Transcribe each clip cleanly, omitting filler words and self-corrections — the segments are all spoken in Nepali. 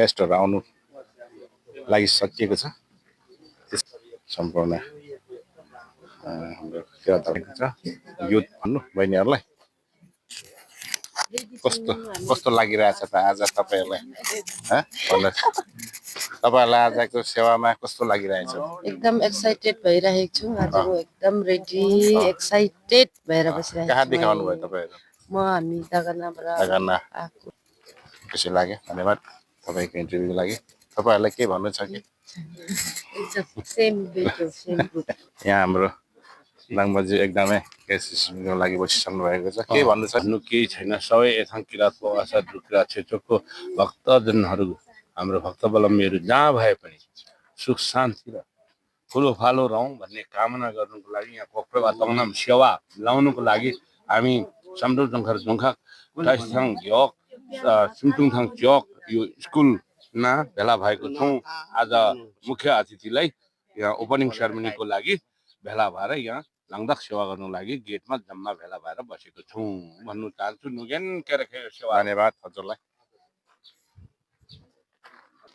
गेस्टहरु आउनु लागिसकिएको छ। सम्पूर्ण हाम्रो सेवा तपाईँको छ युथ भन्नु बहिनीहरूलाई कस्तो लागिरहेछ त आज तपाईँहरूलाई तपाईँहरूलाई आजको सेवामा कस्तो लागिरहेछ? एकदम एक्साइटेड भइरहेको छु आजको एकदम रेडी एक्साइटेड भएर बसिरहेको छु। कहाँ देखाउनु भयो तपाईँहरू? हामी दागनाबाट आएको। खुसी लाग्यो, धन्यवाद तपाईँको इन्टरभ्यूको लागि। तपाईँहरूलाई के भन्नु छ कि? यहाँ हाम्रो लाङबाजी एकदमै केसीको लागि बसिसक्नु भएको छ, के भन्नु छ? भन्नु केही छैन, सबै यथाङ किराँतको आशा किराँत क्षेत्रको भक्तजनहरू हाम्रो भक्तवलम्बीहरू जहाँ भए पनि सुख शान्ति र ठुलो फालो रहौँ भन्ने कामना गर्नुको लागि यहाँ कोक्रेवा तङनाम सेवा लाउनुको लागि हामी साम्डो जङ्खर जोङखा टाइसथाङ झ्योक सिमटुङथाङ चौक यो स्कुलमा भेला भएको छौँ। आज मुख्य अतिथिलाई यहाँ ओपनिङ सेरेमनीको लागि भेला भएर यहाँ लाङदाक सेवा गर्नु लागि गेटमा जम्मा भेला भएर बसेको छौँ भन्नु चाहन्छु। नुगेन केरेखे सेवा। धन्यवाद हजुरलाई।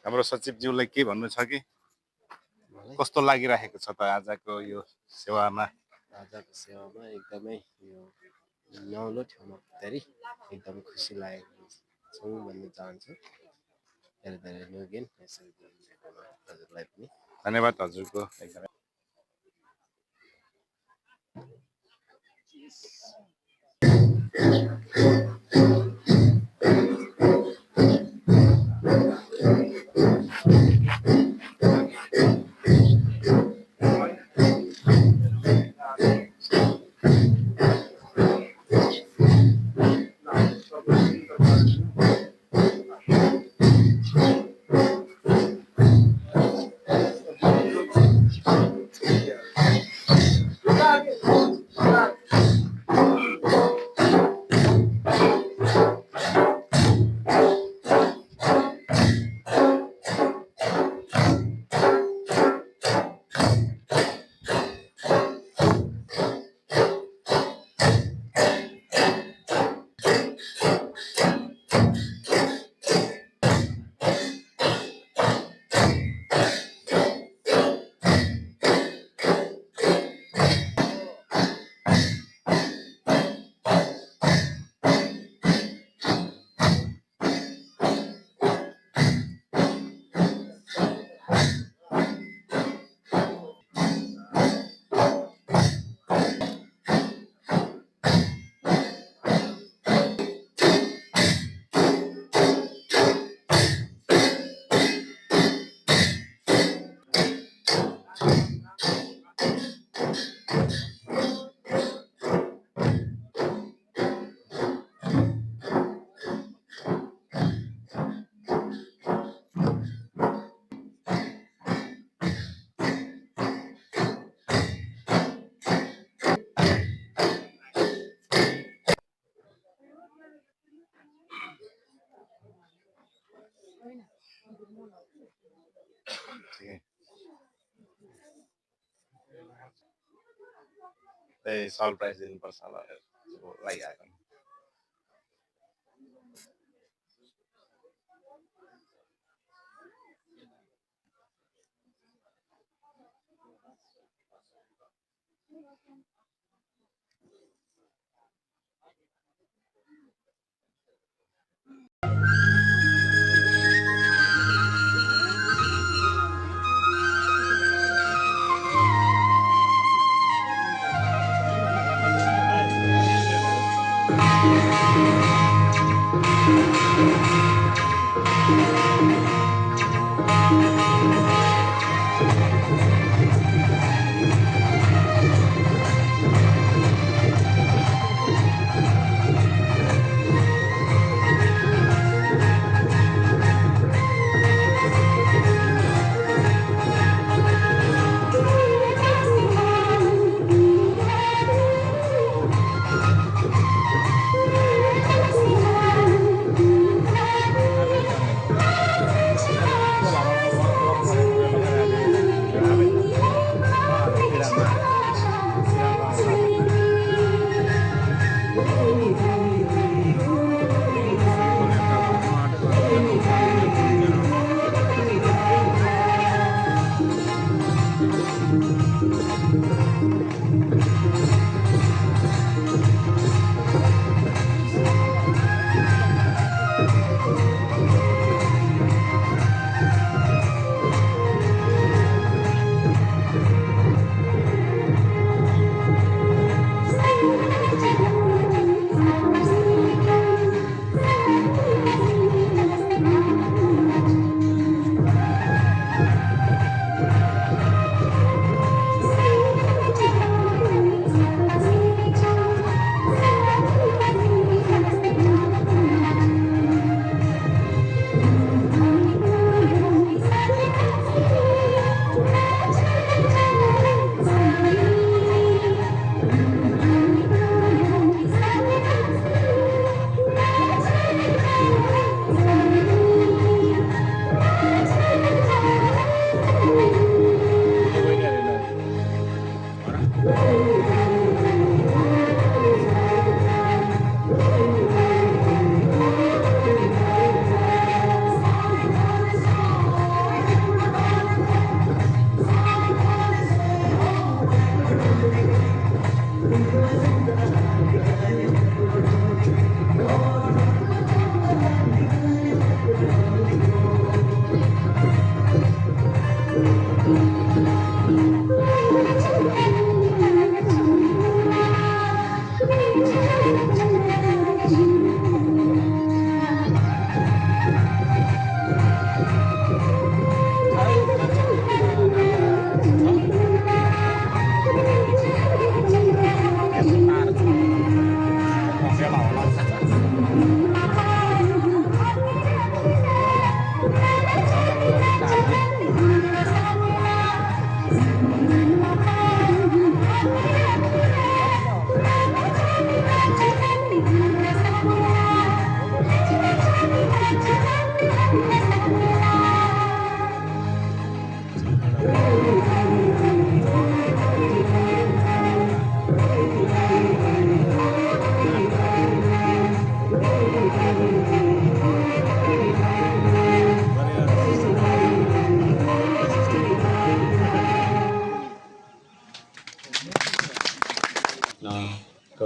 हाम्रो सचिवज्यूलाई के भन्नु छ कि? कस्तो लागिरहेको छ त आजको यो सेवामा? आजको सेवामा एकदमै यो नौलो ठाउँमा पुगेर एकदम खुसी लागेको छौँ भन्ने चाहन्छु। धेरै धेरै नुगेन हजुरलाई पनि धन्यवाद हजुरको एकदमै। सरप्राइज दिनुपर्छ होला लागिरहेको।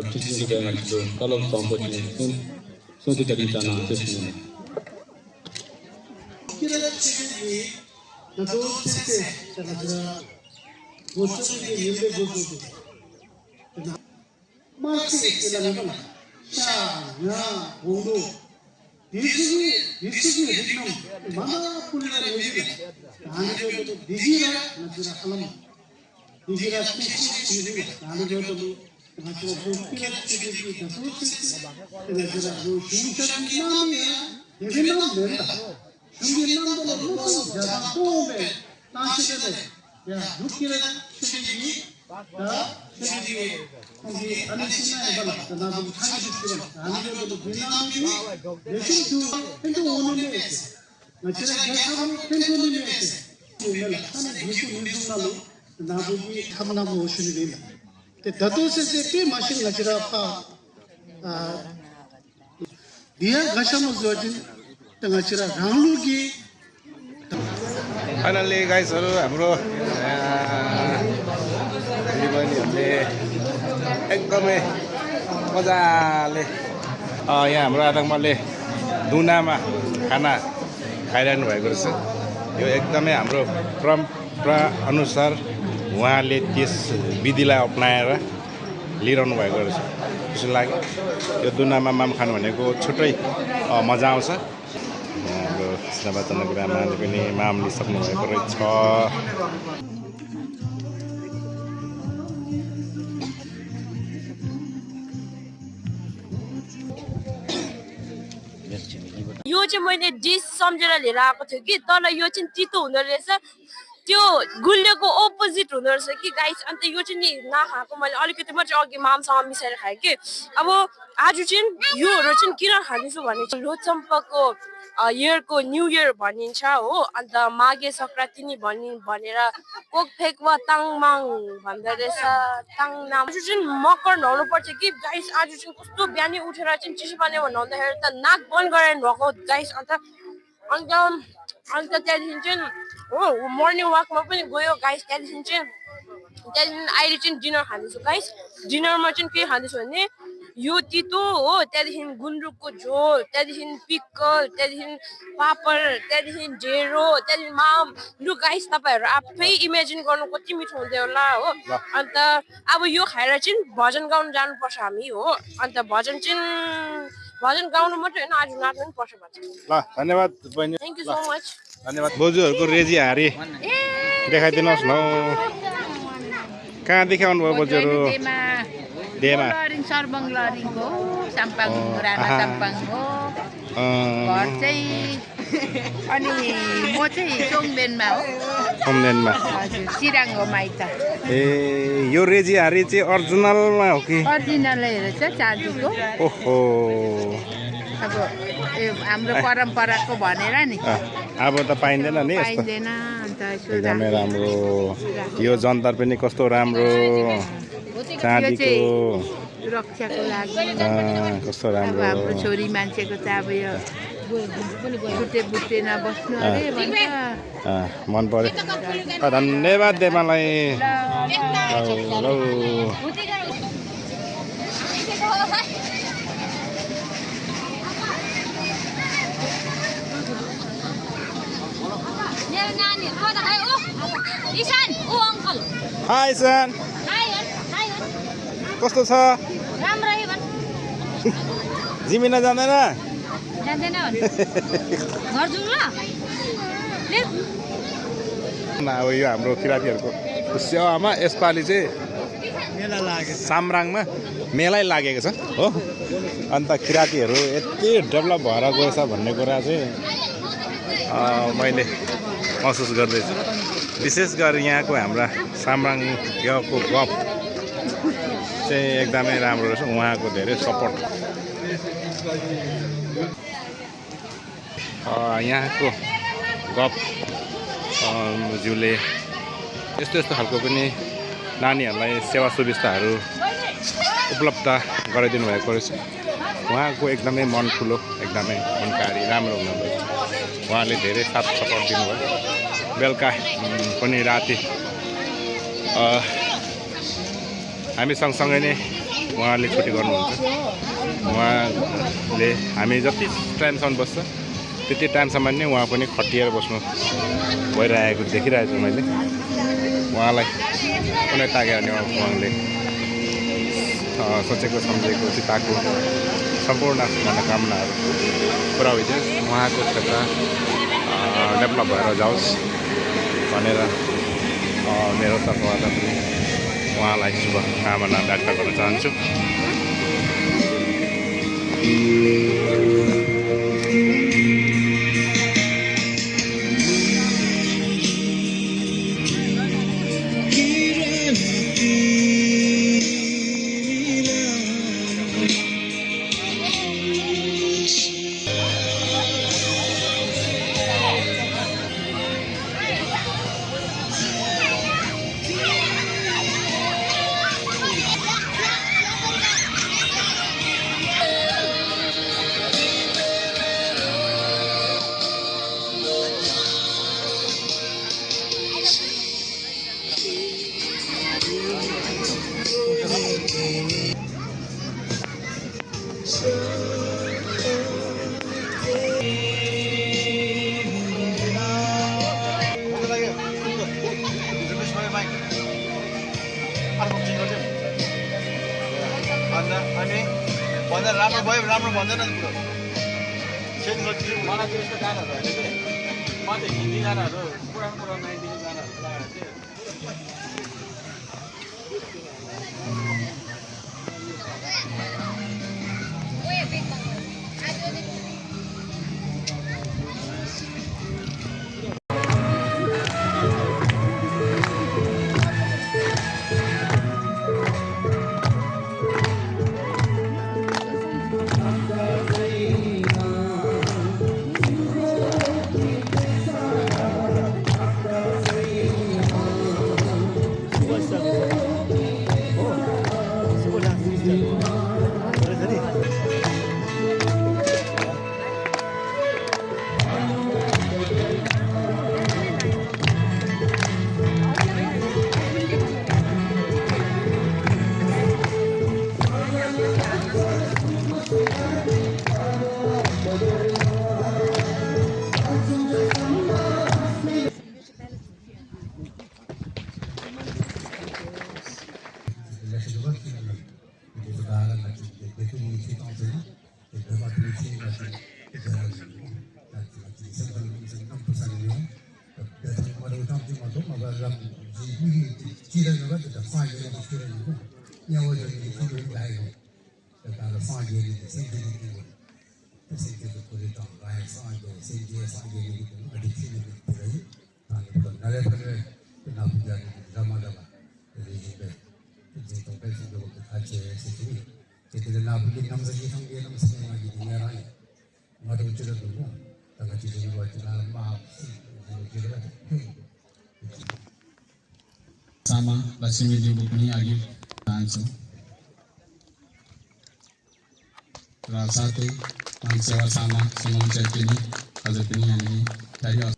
TCC가 가지고 kalau sompochi pun suatu dari sana sesuatu. Kira sini nato sete cara cara bocor ni yende bocor. Masih kita mana? Sah, ya, bondo. Disi dinam mana pun ada lagi. Ane jodoh disi lah, natura alam. Disi lah sini, ane jodoh natura bukit sini, natura sini. Natura bukit sini mana? Disi nam benda. Sungguh nam dalam musim jalan tuh nasi deh. Ya, bukit sini. dah sini di anisina bala tanah bukan di ane jodoh bina ni. Desi tu itu orang ni. Macam garam tentu ni ni. Mela, ane desi ni lalu nabuji hamna motion ni lah. Te datu se pe machine lajra pa. Dia gasam zojin tengah cira ranglugi. Finally गाइसहरु हाम्रो दिदीबहिनीहरूले एकदमै मजाले यहाँ हाम्रो आदङमाले दुनामा खाना खाइरहनु भएको रहेछ। यो एकदमै हाम्रो परम्परा अनुसार उहाँले त्यस विधिलाई अपनाएर लिइरहनु भएको रहेछ। खुसी लाग्यो। यो दुनामा माम खानु भनेको छुट्टै मजा आउँछ। हाम्रो स्नेहवचन गुरुआमाले पनि माम लिइसक्नु भएको रहेछ। यो चाहिँ मैले डिस सम्झेर लिएर आएको थियो कि तर यो चाहिँ तितो हुँदो रहेछ। त्यो गुलियोको अपोजिट हुँदो रहेछ कि गाइस। अन्त यो चाहिँ नि नखाएको मैले अलिकति मात्रै अघि मामसँग मिसाएर खाएँ कि। अब आज चाहिँ योहरू चाहिँ किन खाँदैछु भने लोचम्पाको इयरको न्यू इयर भनिन्छ हो। अन्त माघे सङ्क्रान्ति नि भनेर कोकफेक वा ताङमाङ भन्दो रहेछ। ताङनाम आज चाहिँ मकर नुहाउनु पर्छ कि गाइस। आज चाहिँ कस्तो बिहानै उठेर चाहिँ चिसो पानीमा नुहाउँदाखेरि त नाक बन्द गरेर नुहाएको गाइस। अन्त त्यहाँदेखि चाहिँ हो मर्निङ वाकमा पनि गयो गाइस। त्यहाँदेखि अहिले चाहिँ डिनर खाँदैछु गाइस। डिनरमा चाहिँ के खाँदैछु भने यो तितो हो, त्यहाँदेखि गुन्द्रुकको झोल, त्यहाँदेखि पिकल, त्यहाँदेखि पापड, त्यहाँदेखि ढेँडो, त्यहाँदेखि माम। लु गाइस तपाईँहरू आफै इमेजिन गर्नु कति मिठो हुँदै होला हो। अन्त अब यो खाएर चाहिँ भजन गाउनु जानुपर्छ हामी हो। अन्त भजन गाउनु मात्रै होइन आज नाच्नु पनि पर्छ भन्छ। ल धन्यवाद बहिनी। Thank you so much. धन्यवाद। बोजूहरूको रेजी हारी देखाइदिनुहोस् न। कहाँ देखाउनु भयो बोजूहरू? डेमा सर्बङ लरिङको साम्पाङ राणा साम्पाङ हो घर चाहिँ। अनि म चाहिँ सोङदेनमा हो। सोङदेनमा हजुर चिराङ हो माइत। ए यो रेजी हारी चाहिँ ओरिजिनलमा हो कि? ओरिजिनलै रहेछ चाँदीको। ओहो अब हाम्रो परम्पराको भनेर नि अब त पाइँदैन नि यस्तो। पाइँदैन। अन्त एकदमै राम्रो। यो जन्तर पनि कस्तो राम्रो चाँदीको रक्षाको लागि कस्तो अब राम्रो। हाम्रो छोरी मान्छेको त अब यो छुट्टे बुट्टे नबस्नु अरे भन्छ। मन पर्यो। धन्यवाद देमालाई। लौ हाई सन कस्तो छ? जिमिन जाँदैन? अब यो हाम्रो किराँतीहरूको स्यामा यसपालि चाहिँ साम्राङमा मेलै लागेको छ हो। अन्त किराँतीहरू यति डेभलप भएर गएछ भन्ने कुरा चाहिँ मैले महसुस गर्दैछु। विशेष गरी यहाँको हाम्रा साम्राङ यहाँको गफ चाहिँ एकदमै राम्रो रहेछ। उहाँको धेरै सपोर्ट। यहाँको गफ ज्यूले यस्तो यस्तो खालको पनि नानीहरूलाई सेवा सुविस्ताहरू उपलब्ध गराइदिनु भएको रहेछ। उहाँको एकदमै मन ठुलो एकदमै मनकारी राम्रो हुनुभयो उहाँले धेरै साथ सपोर्ट दिनुभयो बेलुका पनि राति हामी सँगसँगै नै उहाँले छुट्टी गर्नुहुन्छ उहाँले हामी जति टाइमसम्म बस्छ त्यति टाइमसम्म नै उहाँ पनि खटिएर बस्नु भइरहेको देखिरहेको छु मैले उहाँलाई कुनै ताग्यो भने उहाँले सोचेको सम्झेको चिताको सम्पूर्ण मनोकामनाहरू पुरा होइदियोस् उहाँको क्षेत्र डेभलप भएर जाओस् भनेर मेरो तर्फबाट पनि उहाँलाई शुभकामना व्यक्त गर्न चाहन्छु राम्रो भयो राम्रो भन्दैन नि पुरो सेट गर्छु मलाई चाहिँ यस्तो गानाहरू अहिले चाहिँ म चाहिँ हिन्दी गानाहरू पुरानो 90 गानाहरू लगाएर चाहिँ sama Lक्ष्मी देवी पनि अघि जान्छौँ र साथै मान्छेवा सामा सुमन चैतन्य अझ पनि हामी तयारी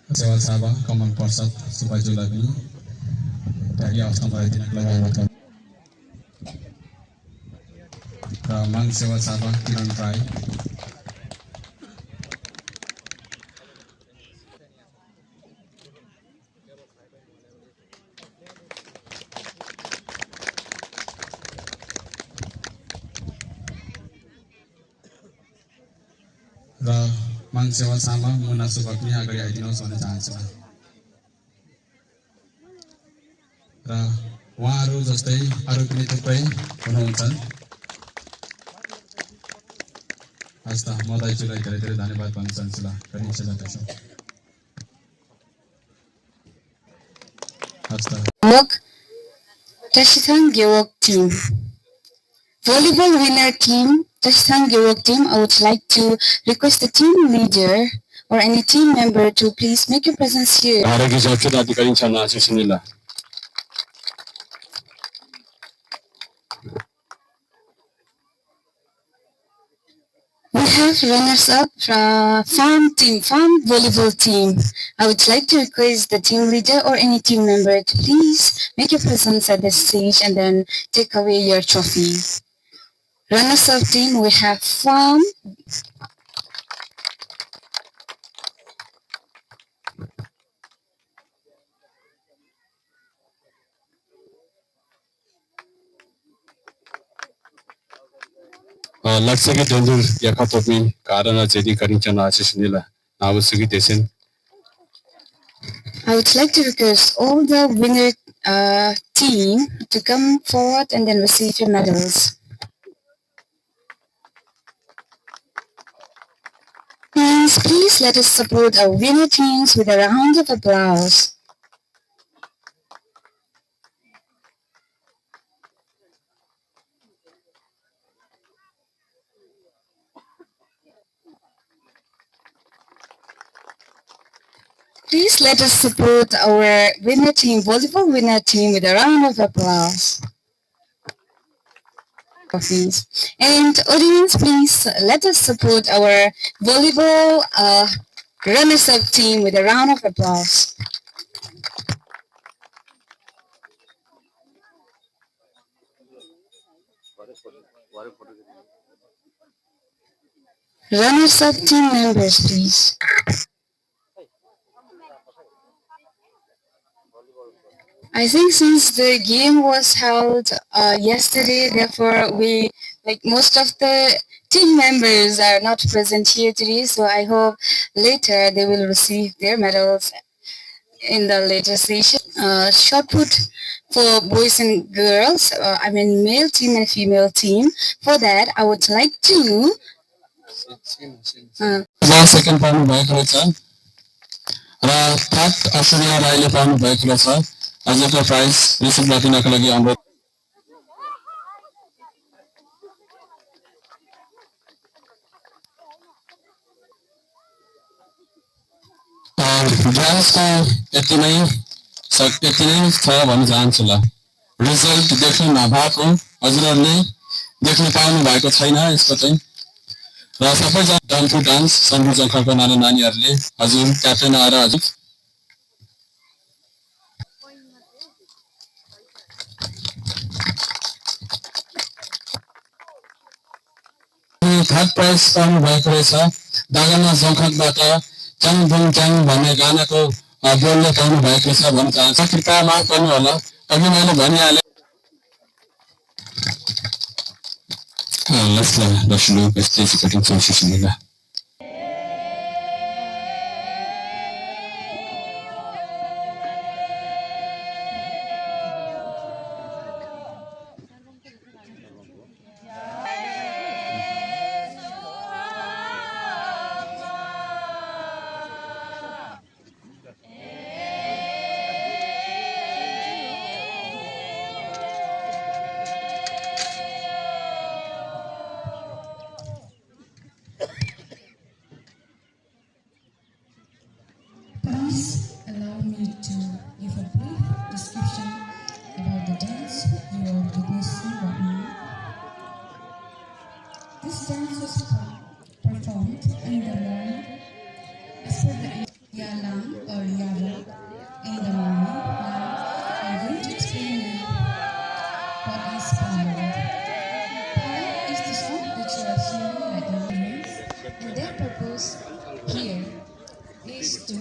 सेवा साबा कमल प्रसाद सुब्बाज्यूलाई पनि तयारी अवस्थामा गराइदिनको लागि अनुरोध गर्छु र माङ सेवा साबा किरण राई र माङ सेवा सामा मुना सुब्बा पनि अगाडि आइदिनुहोस् भन्न चाहन्छु र उहाँहरू जस्तै अरू पनि थुप्रै हुनुहुन्छ हस् त म दाइजुलाई धेरै धेरै धन्यवाद भन्न चाहन्छु ल गरिन्छ जाँदैछ हस् त मुख Tashitang Gyok Team volleyball winner team, Tasang Guruk team, I would like to request the team leader or any team member to please make your presence here. We have runners-up farm volleyball team. I would like to request the team leader or any team member to please make your presence at the stage and then take away your trophy. Runners-up team, we have farm. लाग्छ कि डन्जुर याखा तोपी कारण जेदी गरिन्छ आशिषनीला आवश्यक देशन I would like to request all the winner team to come forward and then receive your medals. Please let us support our winner teams with a round of applause. Please let us support our winner team, volleyball winner team, with a round of applause. And audience, please let us support our volleyball runners-up team with a round of applause. Runners-up team members, please. I think since the game was held yesterday, therefore most of the team members are not present here today. So I hope later they will receive their medals in the later session. Shot put for boys and girls. Male team and female team. For that, I would like to. Second पाउनु भएको रहेछ र थर्ड अस्ट्रेलिया राईले पाउनु भएको रहेछ आजको प्राइज रिसिभ गर्नका लागि अनुरोध डान्सको यति नै छ भन्न चाहन्छु ल रिजल्ट देख्नु नभएको हजुरहरूले देख्न पाउनु भएको छैन यसको चाहिँ र सबैजना डन्फु डान्स सन्धु जङ्खाको नानीहरूले हजुर क्याप्टेन आएर हजुर थर्ड प्राइज पाउनु भएको रहेछ दागना जङ्खाबाट च्याङ बुङ च्याङ भन्ने गानाको बोलले पाउनु भएको छ भन्न चाहन्छु कृपया माफ गर्नु होला अघि मैले भनिहालेँ let's look at this cutting sensation. Please allow me to give a brief description about the dance you are witnessing right now. This dance was performed in the morning as per the Yalang or Yara in the morning. Now I'm going to explain you what is Pala. Pala is the song that you are hearing right now. And their purpose here is to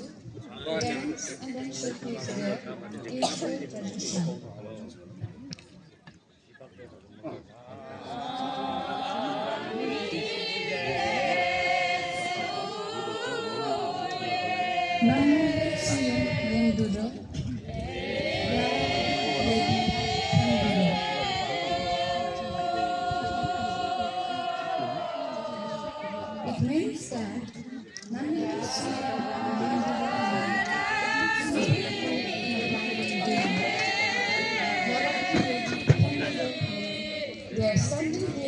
dance and then showcase their Asian tradition. Nama siang yang duduk, it means that Nama siang yang duduk. They are standing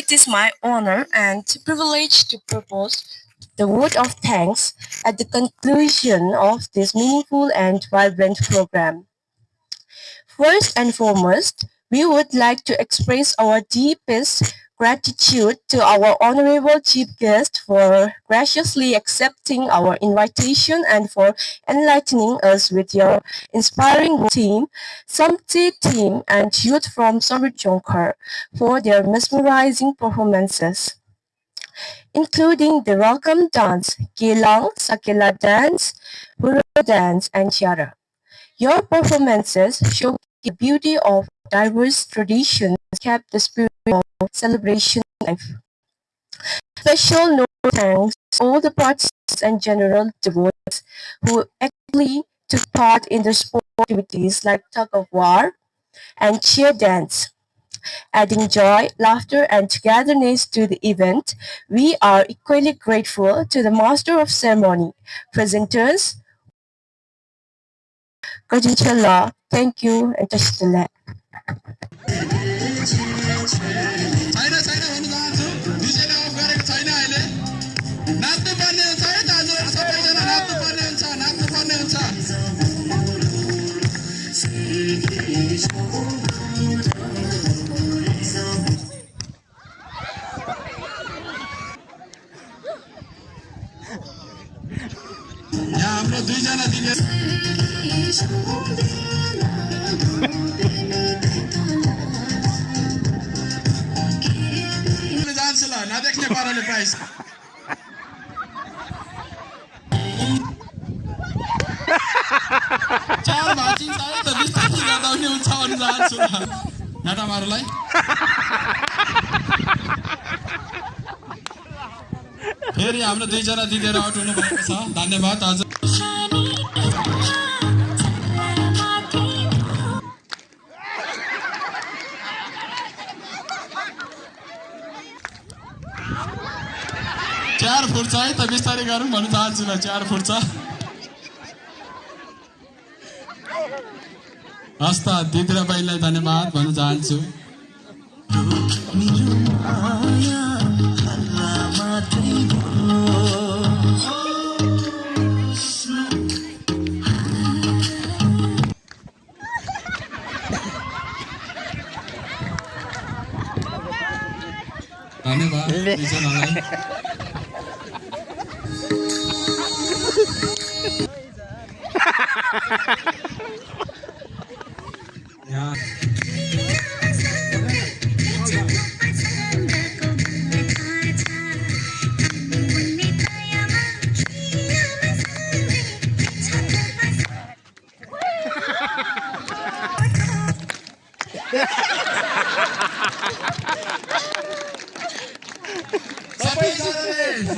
It is my honor and privilege to propose the word of thanks at the conclusion of this meaningful and vibrant program. First and foremost, we would like to express our deepest gratitude to our honorable chief guest for graciously accepting our invitation and for enlightening us with your inspiring team, Samte team, and youth from Samrit Jonkar for their mesmerizing performances, including the welcome dance, Gelang, Sakela dance, Buro dance, and Tiara. Your performances show the beauty of diverse traditions, kept the spirit of celebration alive. Special note thanks to all the participants and general devotees who actively took part in the sport activities like tug of war and cheer dance. Adding joy, laughter, and togetherness to the event, we are equally grateful to the Master of Ceremony, presenters, Kajichala, thank you, and Tashtala. नदेख्ने पाराले प्राइस चार भाँचिन्छ है त बिस्तारै गर्दा पनि हुन्छ भन्न चाहन्छु नाटामारोलाई फेरि हाम्रो दुईजना दिदीहरू आउट हुनु भएको छ धन्यवाद हजुर चार फुट्छ है त बिस्तारै गरौँ भन्न चाहन्छु ल चार फुट्छ हस् त दिदी र बहिनीलाई धन्यवाद भन्न चाहन्छु धन्यवाद दुईजनालाई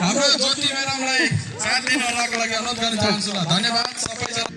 हाम्रो ज्योति म्याडमलाई साथ दिनहरुको लागि अनुरोध गर्न चाहन्छु ल धन्यवाद सबैजना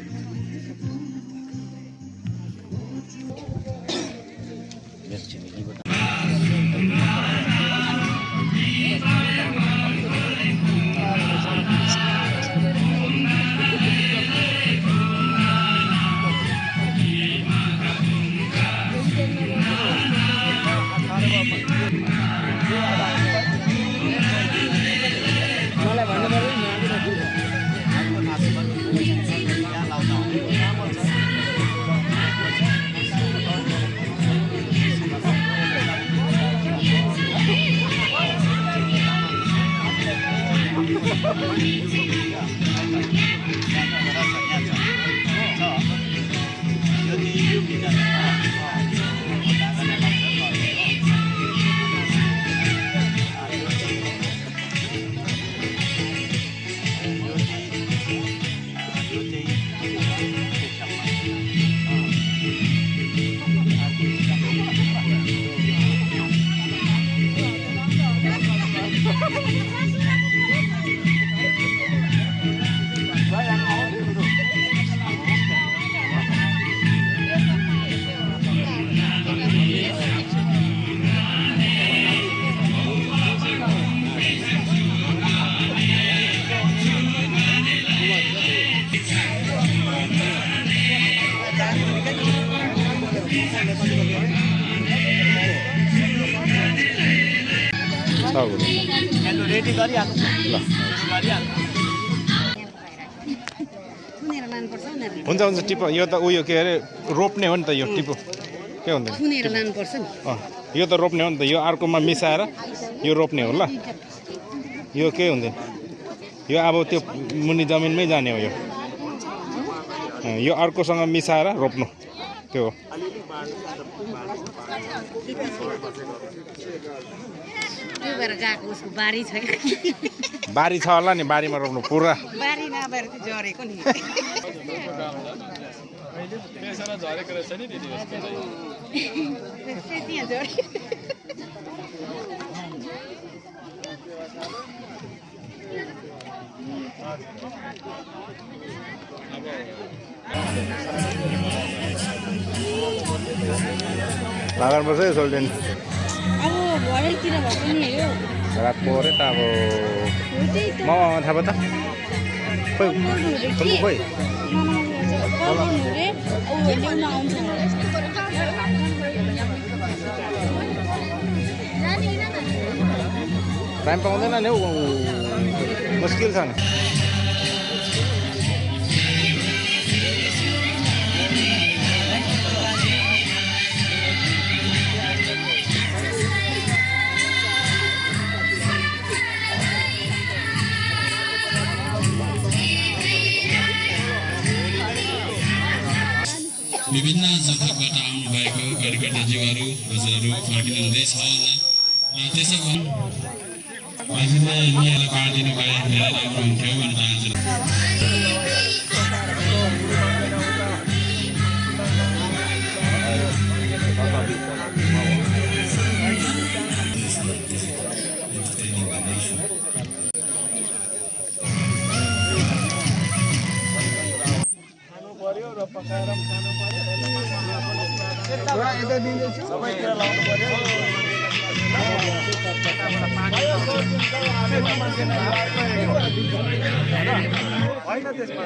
रेडी गरिहाल्नु ल हुन्छ हुन्छ टिपो यो त उयो के अरे रोप्ने हो नि त यो टिपो के हुन्छ थुनेर लानुपर्छ नि यो त रोप्ने हो नि त यो अर्कोमा मिसाएर यो रोप्ने हो ल यो के हुँदैन यो अब त्यो मुनि जमिनमै जाने हो यो अर्कोसँग मिसाएर रोप्नु त्यो हो त्यो भएर गएको उसको बारी छ बारी छ होला नि बारीमा रोप्नु पुरा बारी नभएर चाहिँ झरेको नि झरेको रहेछ नि दिदी त्यहाँ झरे लाग्नुपर्छ है सोल्डेन अब भरेतिर भए पनि हो रात पऱ्यो त अब म थाहा भयो त खोइ खोइ टाइम पाउँदैन नि हौ मुस्किल छ नि विभिन्न जग्गाबाट आउनुभएको कार्यकर्ताज्यूहरू हजुरहरू फर्किनुहुँदैछ होला त्यसै गरी हजुरले यहाँलाई पारिदिनु भए धेरै राम्रो हुन्थ्यो भन्न चाहन्छु सबैतिर लाउनु पर्यो होइन त्यसमा